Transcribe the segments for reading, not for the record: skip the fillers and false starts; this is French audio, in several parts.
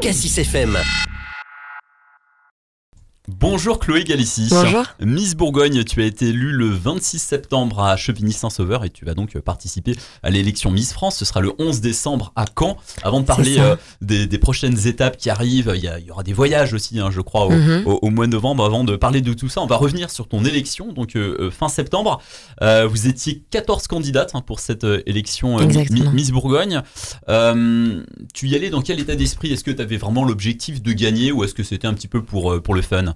Cassis FM. Bonjour Chloé Galici. Bonjour. Miss Bourgogne, tu as été élue le 26 septembre à Chevigny-Saint-Sauveur et tu vas donc participer à l'élection Miss France. Ce sera le 11 décembre à Caen. Avant de parler des prochaines étapes qui arrivent, il y aura des voyages aussi, je crois, au mois de novembre. Avant de parler de tout ça, on va revenir sur ton élection, donc fin septembre. Vous étiez 14 candidates pour cette élection Miss Bourgogne. Tu y allais dans quel état d'esprit? Est-ce que tu avais vraiment l'objectif de gagner ou est-ce que c'était un petit peu pour le fun?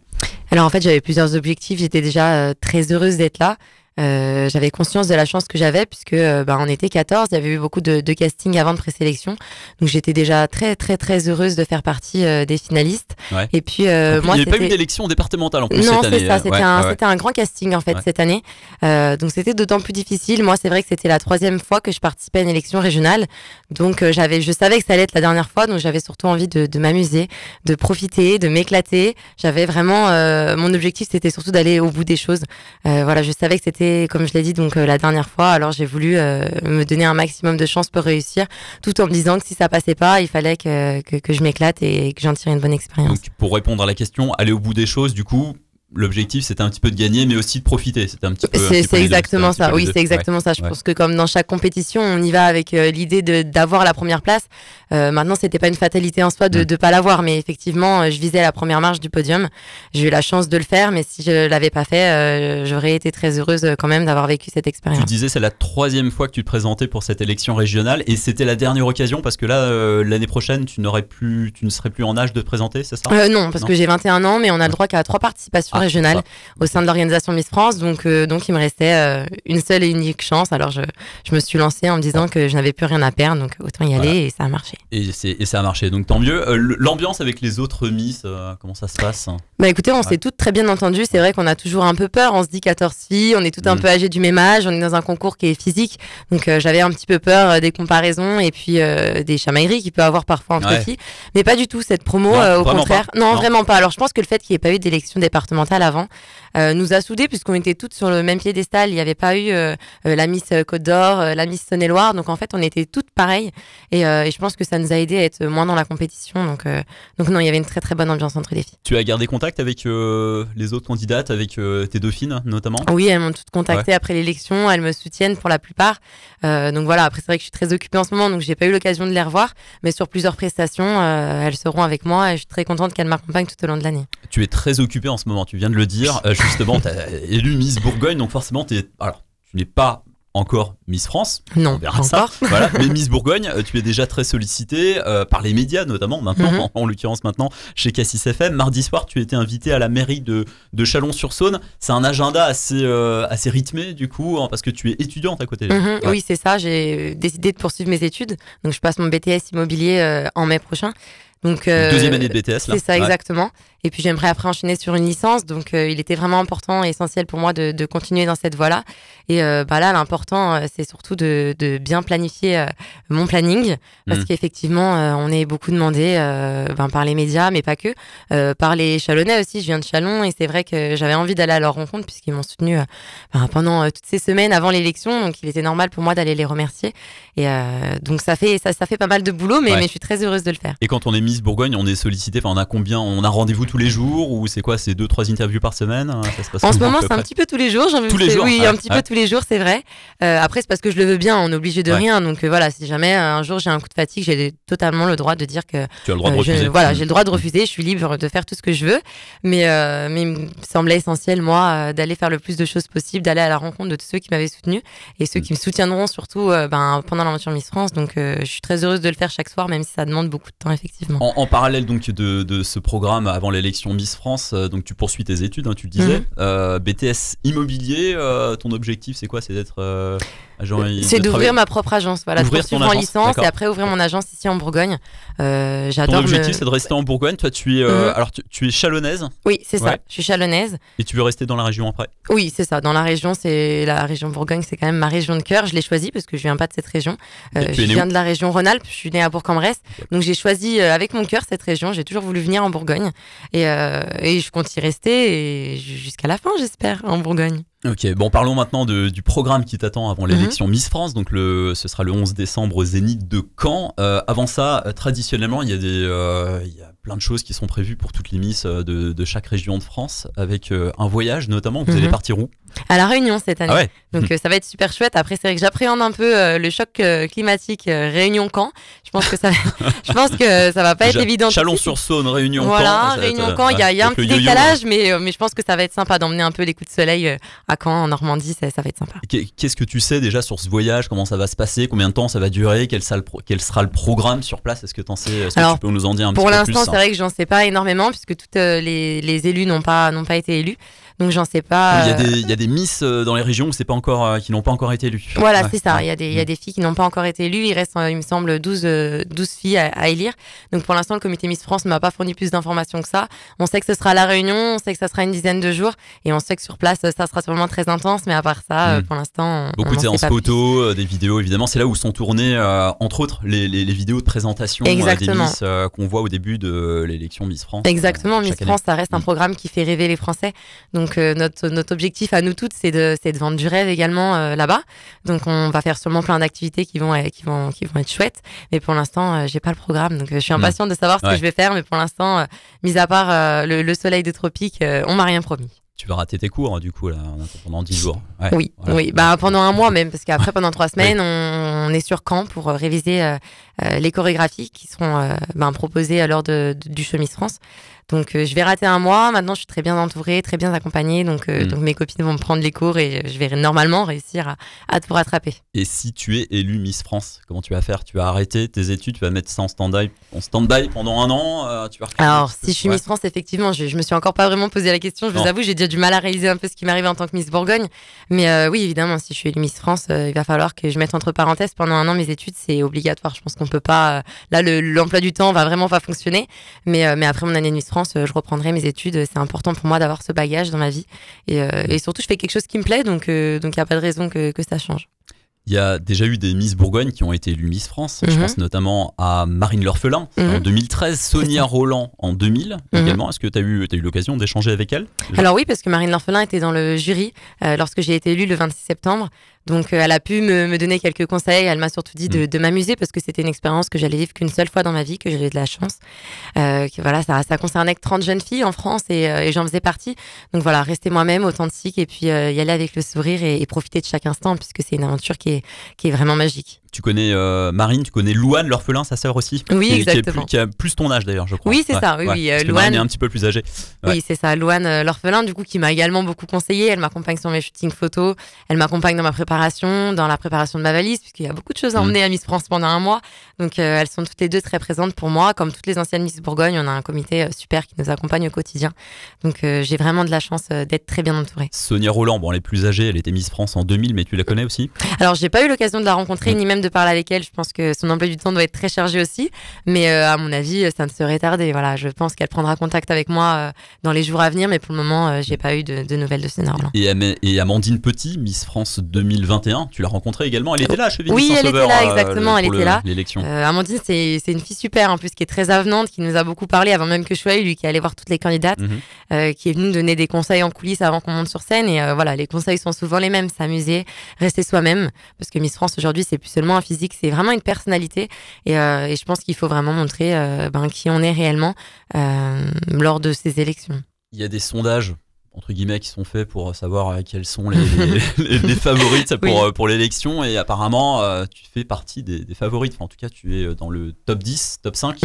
Alors en fait, j'avais plusieurs objectifs. J'étais déjà très heureuse d'être là. J'avais conscience de la chance que j'avais puisque on était 14, il y avait eu beaucoup de castings avant de présélection, donc j'étais déjà très très très heureuse de faire partie des finalistes. Ouais. Et puis moi, il n'y avait pas eu d'élection départementale en plus non, cette année. Non, c'est ça, c'était un grand casting en fait cette année, donc c'était d'autant plus difficile. Moi, c'est vrai que c'était la 3e fois que je participais à une élection régionale, donc je savais que ça allait être la dernière fois, donc j'avais surtout envie de m'amuser, de profiter, de m'éclater. J'avais vraiment mon objectif, c'était surtout d'aller au bout des choses. Voilà, je savais que c'était, comme je l'ai dit, donc la dernière fois, alors j'ai voulu me donner un maximum de chances pour réussir, tout en me disant que si ça passait pas, il fallait que je m'éclate et que j'en tire une bonne expérience. Donc pour répondre à la question, aller au bout des choses, du coup, l'objectif c'était un petit peu de gagner mais aussi de profiter, c'était un petit peu c'est exactement ça. Oui, c'est exactement ça. Je pense que comme dans chaque compétition, on y va avec l'idée d'avoir la première place. Maintenant, c'était pas une fatalité en soi de pas l'avoir, mais effectivement, je visais la première marche du podium. J'ai eu la chance de le faire, mais si je l'avais pas fait, j'aurais été très heureuse quand même d'avoir vécu cette expérience. Tu disais c'est la 3e fois que tu te présentais pour cette élection régionale et c'était la dernière occasion parce que là l'année prochaine tu ne serais plus en âge de te présenter, c'est ça? Non, parce que j'ai 21 ans, mais on a le droit qu'à 3 participations régionale au sein de l'organisation Miss France, donc il me restait une seule et unique chance. Alors je me suis lancée en me disant que je n'avais plus rien à perdre, donc autant y aller, et ça a marché. Et ça a marché, donc tant mieux. L'ambiance avec les autres Miss, comment ça se passe? Écoutez, on s'est toutes très bien entendues. C'est vrai qu'on a toujours un peu peur, on se dit 14 filles, on est toutes un peu âgées du même âge, on est dans un concours qui est physique, donc j'avais un petit peu peur des comparaisons et puis des chamailleries qu'il peut avoir parfois entre filles, mais pas du tout cette promo, au contraire. Non, vraiment pas. Alors je pense que le fait qu'il n'y ait pas eu d'élection départementale avant nous a soudés puisqu'on était toutes sur le même piédestal. Il n'y avait pas eu la Miss Côte d'Or, la Miss Saône-et-Loire, donc en fait on était toutes pareilles et je pense que ça nous a aidé à être moins dans la compétition, donc non, il y avait une très très bonne ambiance entre les filles. Tu as gardé contact avec les autres candidates, avec tes dauphines notamment? Oui, elles m'ont toutes contactée après l'élection, elles me soutiennent pour la plupart, donc voilà. Après c'est vrai que je suis très occupée en ce moment, donc j'ai pas eu l'occasion de les revoir, mais sur plusieurs prestations elles seront avec moi et je suis très contente qu'elles m'accompagnent tout au long de l'année. Tu es très occupée en ce moment, tu viens de le dire. Justement, tu as élu Miss Bourgogne, donc forcément, tu n'es pas encore Miss France. Non, on verra ça. Voilà. Mais Miss Bourgogne, tu es déjà très sollicitée par les médias, notamment maintenant, en l'occurrence maintenant chez Cassis FM. Mardi soir, tu étais invitée à la mairie de Chalon-sur-Saône. C'est un agenda assez rythmé, du coup, parce que tu es étudiante à côté. Oui, c'est ça. J'ai décidé de poursuivre mes études. Donc, je passe mon BTS immobilier en mai prochain. Donc, 2e année de BTS, là. C'est ça, exactement. Et puis j'aimerais après enchaîner sur une licence, donc il était vraiment important et essentiel pour moi de continuer dans cette voie-là. Et là, l'important, c'est surtout de bien planifier mon planning, parce qu'effectivement, on est beaucoup demandé par les médias, mais pas que, par les Chalonnais aussi. Je viens de Chalon et c'est vrai que j'avais envie d'aller à leur rencontre puisqu'ils m'ont soutenue pendant toutes ces semaines avant l'élection, donc il était normal pour moi d'aller les remercier. Et donc ça fait pas mal de boulot, mais je suis très heureuse de le faire. Et quand on est Miss Bourgogne, on est sollicité, on a combien? On a rendez-vous tous les jours ou c'est quoi? C'est 2-3 interviews par semaine? Ça se passe en ce moment, c'est un petit peu tous les jours. Tous les jours? Oui, un petit peu tous les jours, c'est vrai. Après, c'est parce que je le veux bien, on est obligé de rien. Donc voilà, si jamais un jour j'ai un coup de fatigue, j'ai totalement le droit de dire que tu as le droit de refuser. J'ai le droit de refuser, je suis libre de faire tout ce que je veux. Mais il me semblait essentiel, moi, d'aller faire le plus de choses possible, d'aller à la rencontre de tous ceux qui m'avaient soutenu et ceux qui me soutiendront surtout pendant l'aventure Miss France. Donc je suis très heureuse de le faire chaque soir, même si ça demande beaucoup de temps, effectivement. En parallèle donc de ce programme avant l'élection Miss France, donc tu poursuis tes études, tu le disais, BTS immobilier, ton objectif c'est quoi? C'est d'être c'est d'ouvrir ma propre agence, voilà, de poursuivre en licence et après ouvrir mon agence ici en Bourgogne. Ton objectif c'est de rester en Bourgogne. Toi tu es alors tu es chalonnaise? Oui, c'est ça, je suis chalonnaise. Et tu veux rester dans la région après? Oui, c'est ça, dans la région, c'est la région Bourgogne, c'est quand même ma région de cœur. Je l'ai choisie parce que je viens pas de cette région. Je viens de la région Rhône-Alpes, je suis née à Bourg-en-Bresse. Donc j'ai choisi avec mon cœur cette région. J'ai toujours voulu venir en Bourgogne et je compte y rester jusqu'à la fin, j'espère, en Bourgogne. Ok, bon, parlons maintenant du programme qui t'attend avant l'élection Miss France. Donc ce sera le 11 décembre au Zénith de Caen. Avant ça, traditionnellement, il y a plein de choses qui sont prévues pour toutes les Miss de chaque région de France, avec un voyage notamment. Vous allez partir où? À La Réunion cette année. Ah ouais. Donc ça va être super chouette. Après, c'est vrai que j'appréhende un peu le choc climatique Réunion-Caen. Je pense que ça va pas être évident. Chalon-sur-Saône, Réunion-Caen. Voilà, Réunion-Caen, il y a un petit décalage, mais je pense que ça va être sympa d'emmener un peu les coups de soleil à Caen, en Normandie, ça va être sympa. Qu'est-ce que tu sais déjà sur ce voyage? Comment ça va se passer? Combien de temps ça va durer? Quel sera le programme sur place? Est-ce que tu en sais? Est-ce que tu peux nous en dire un petit peu plus? Pour l'instant, c'est vrai que j'en sais pas énormément, puisque toutes les élus n'ont pas été élus. Donc j'en sais pas. Il y a des Miss dans les régions où c'est pas encore, qui n'ont pas encore été élues. Voilà, c'est ça. Il y a des filles qui n'ont pas encore été élues. Il reste, il me semble, 12 filles à élire. Donc pour l'instant, le comité Miss France ne m'a pas fourni plus d'informations que ça. On sait que ce sera à La Réunion, on sait que ça sera une dizaine de jours, et on sait que sur place, ça sera sûrement très intense. Mais à part ça, pour l'instant, beaucoup de séances photos, des vidéos, évidemment. C'est là où sont tournées, entre autres, les vidéos de présentation des Miss qu'on voit au début de l'élection Miss France. Exactement. Miss France, ça reste un programme qui fait rêver les Français. Donc notre objectif à nous toutes, c'est de vendre du rêve également là-bas. Donc on va faire sûrement plein d'activités qui vont être chouettes. Mais pour l'instant, j'ai pas le programme, donc je suis impatiente de savoir ce que je vais faire. Mais pour l'instant, mis à part le soleil des tropiques, on m'a rien promis. Tu vas rater tes cours du coup là, pendant 10 jours. Ouais, oui, voilà. Oui, pendant un mois même, parce qu'après pendant 3 semaines, on est sur Caen pour réviser les chorégraphies qui seront proposées lors du show Miss France. Donc je vais rater un mois. Maintenant, je suis très bien entourée, très bien accompagnée. Donc mes copines vont me prendre les cours et je vais normalement réussir à tout rattraper. Et si tu es élue Miss France, comment tu vas faire? Tu vas arrêter tes études, tu vas mettre ça en stand-by pendant un an, Alors, si je suis Miss France, effectivement, je me suis encore pas vraiment posé la question. Je vous avoue, j'ai déjà du mal à réaliser un peu ce qui m'arrive en tant que Miss Bourgogne. Mais oui, évidemment, si je suis élue Miss France, il va falloir que je mette entre parenthèses pendant un an mes études. C'est obligatoire. Je pense qu'on peut pas. Là, l'emploi du temps va vraiment pas fonctionner. Mais après mon année de Miss France, je reprendrai mes études. C'est important pour moi d'avoir ce bagage dans ma vie. Et surtout, je fais quelque chose qui me plaît. Donc, il n'y a pas de raison que ça change. Il y a déjà eu des Miss Bourgogne qui ont été élues Miss France. Je pense notamment à Marine L'Orphelin en 2013, Sonia Rolland en 2000 également. Est-ce que tu as eu l'occasion d'échanger avec elle déjà? Alors oui, parce que Marine L'Orphelin était dans le jury lorsque j'ai été élue le 26 septembre. Donc elle a pu me donner quelques conseils. Elle m'a surtout dit de m'amuser parce que c'était une expérience que j'allais vivre qu'une seule fois dans ma vie, que j'avais de la chance. Voilà, ça concernait que 30 jeunes filles en France et j'en faisais partie. Donc voilà, rester moi-même, authentique et puis y aller avec le sourire et profiter de chaque instant puisque c'est une aventure qui est vraiment magique. Tu connais Marine, tu connais Louane L'Orphelin, sa sœur aussi? Oui, exactement. Qui a plus ton âge d'ailleurs, je crois. Oui, c'est ça. Oui, Louane. Marine est un petit peu plus âgée. Oui, c'est ça. Louane L'Orphelin, du coup, qui m'a également beaucoup conseillé. Elle m'accompagne sur mes shootings photos. Elle m'accompagne dans ma préparation, dans la préparation de ma valise, puisqu'il y a beaucoup de choses à emmener à Miss France pendant un mois. Donc, elles sont toutes les deux très présentes pour moi. Comme toutes les anciennes Miss Bourgogne, on a un comité super qui nous accompagne au quotidien. Donc, j'ai vraiment de la chance d'être très bien entourée. Sonia Rolland, bon, elle est plus âgée. Elle était Miss France en 2000, mais tu la connais aussi? Alors, j'ai pas eu l'occasion de la rencontrer, ni même de parler avec elle. Je pense que son emploi du temps doit être très chargé aussi. Mais à mon avis, ça ne serait tardé. Voilà, je pense qu'elle prendra contact avec moi dans les jours à venir. Mais pour le moment, j'ai pas eu de nouvelles de Sonia Rolland. Et Amandine Petit, Miss France 2021, tu l'as rencontrée également? Elle était là à Chevigny-Saint-Sauveur. Oui, elle était là, exactement. Elle était là. L'élection. Amandine, c'est une fille super, en plus, qui est très avenante, qui nous a beaucoup parlé avant même que je sois élue, qui est allée voir toutes les candidates, qui est venue nous donner des conseils en coulisses avant qu'on monte sur scène. Et voilà, les conseils sont souvent les mêmes. S'amuser, rester soi-même. Parce que Miss France, aujourd'hui, c'est plus seulement un physique, c'est vraiment une personnalité. Et je pense qu'il faut vraiment montrer qui on est réellement lors de ces élections. Il y a des sondages entre guillemets qui sont faits pour savoir quelles sont les favorites pour l'élection, et apparemment tu fais partie des favorites, enfin, en tout cas tu es dans le top 10, top 5.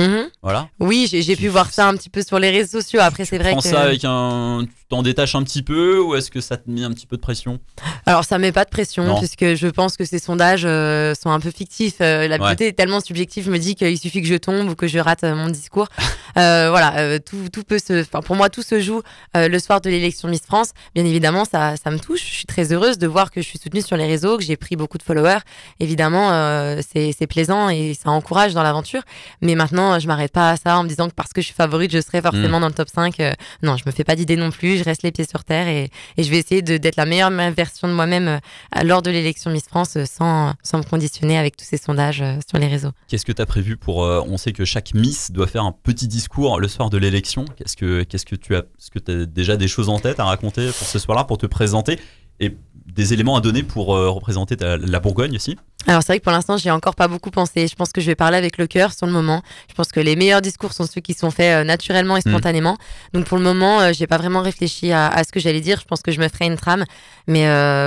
Voilà. Oui, j'ai pu voir ça un petit peu sur les réseaux sociaux. Après, c'est vrai que... Tu prends ça avec tu t'en détaches un petit peu, ou est-ce que ça te met un petit peu de pression? Alors ça met pas de pression, puisque je pense que ces sondages sont un peu fictifs. La beauté est tellement subjective, je me dis qu'il suffit que je tombe ou que je rate mon discours. Voilà, tout peut pour moi, tout se joue le soir de l'élection Miss France. Bien évidemment, ça me touche. Je suis très heureuse de voir que je suis soutenue sur les réseaux, que j'ai pris beaucoup de followers. Évidemment, c'est plaisant et ça encourage dans l'aventure. Mais maintenant, je m'arrête pas à ça en me disant que parce que je suis favorite, je serai forcément dans le top 5. Non, je me fais pas d'idée non plus. Je reste les pieds sur terre et je vais essayer d'être la meilleure version de moi-même lors de l'élection Miss France sans me conditionner avec tous ces sondages sur les réseaux. Qu'est-ce que tu as prévu pour... on sait que chaque Miss doit faire un petit discours le soir de l'élection. Est-ce que tu as déjà des choses en tête à raconter pour ce soir-là, pour te présenter? Et des éléments à donner pour représenter la Bourgogne aussi? Alors c'est vrai que pour l'instant j'ai encore pas beaucoup pensé. Je pense que je vais parler avec le cœur sur le moment. Je pense que les meilleurs discours sont ceux qui sont faits naturellement et spontanément. Donc pour le moment j'ai pas vraiment réfléchi à ce que j'allais dire. Je pense que je me ferai une trame. Mais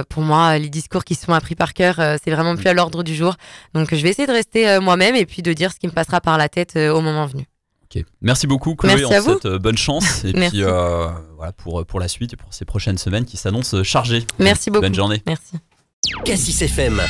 pour moi les discours qui sont appris par cœur c'est vraiment plus à l'ordre du jour. Donc je vais essayer de rester moi-même et puis de dire ce qui me passera par la tête au moment venu. Ok. Merci beaucoup Chloé, Merci on te souhaite bonne chance et Merci. puis voilà pour la suite et pour ces prochaines semaines qui s'annoncent chargées. Merci beaucoup. Bonne journée. Merci. Cassis FM.